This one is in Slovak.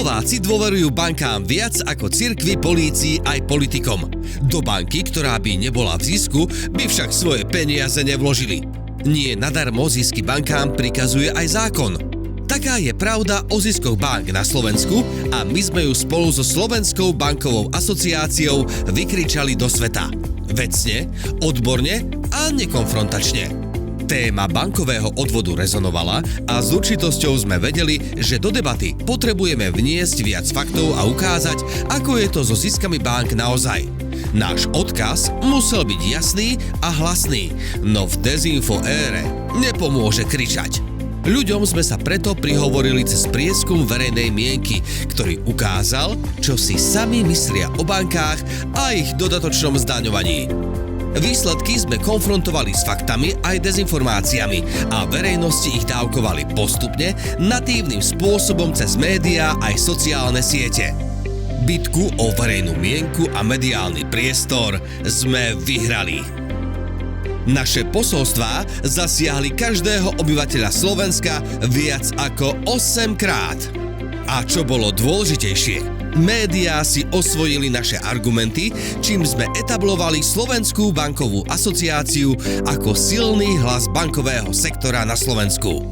Slováci dôverujú bankám viac ako cirkvi, polícii aj politikom. Do banky, ktorá by nebola v zisku, by však svoje peniaze nevložili. Nie nadarmo zisky bankám prikazuje aj zákon. Taká je pravda o ziskoch bank na Slovensku a my sme ju spolu so Slovenskou bankovou asociáciou vykričali do sveta. Vecne, odborne a nekonfrontačne. Téma bankového odvodu rezonovala a s určitosťou sme vedeli, že do debaty potrebujeme vniesť viac faktov a ukázať, ako je to so ziskami bank naozaj. Náš odkaz musel byť jasný a hlasný, no v dezinfo ére nepomôže kričať. Ľuďom sme sa preto prihovorili cez prieskum verejnej mienky, ktorý ukázal, čo si sami myslia o bankách a ich dodatočnom zdaňovaní. Výsledky sme konfrontovali s faktami aj dezinformáciami a verejnosti ich dávkovali postupne natívnym spôsobom cez médiá aj sociálne siete. Bitku o verejnú mienku a mediálny priestor sme vyhrali. Naše posolstvá zasiahli každého obyvateľa Slovenska viac ako 8 krát. A čo bolo dôležitejšie, médiá si osvojili naše argumenty, čím sme etablovali Slovenskú bankovú asociáciu ako silný hlas bankového sektora na Slovensku.